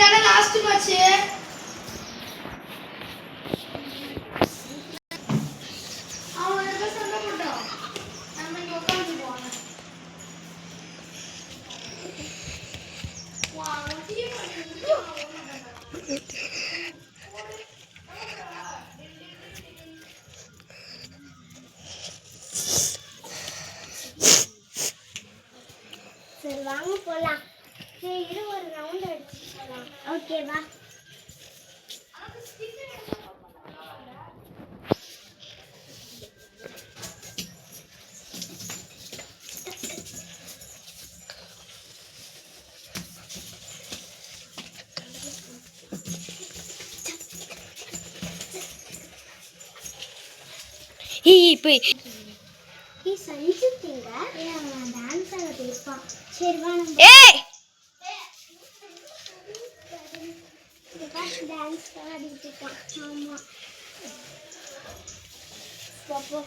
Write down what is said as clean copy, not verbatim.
இதான last match. அவன் என்ன சண்டை போட்டான். நம்ம இங்க உட்கார்ந்து போவோம். வா டீம் சரி வாங்க போலாம். சரி இது ஒரு ரவுண்ட் அடிச்சு போலாம். ஓகேவா? சஞ்சித்தீங்க டான்ஸ் ஆட போயிருப்பான். சரி வா நம்ம டான்ஸ் ஆடிட்டு இருக்கான். ஆமா பாப்போ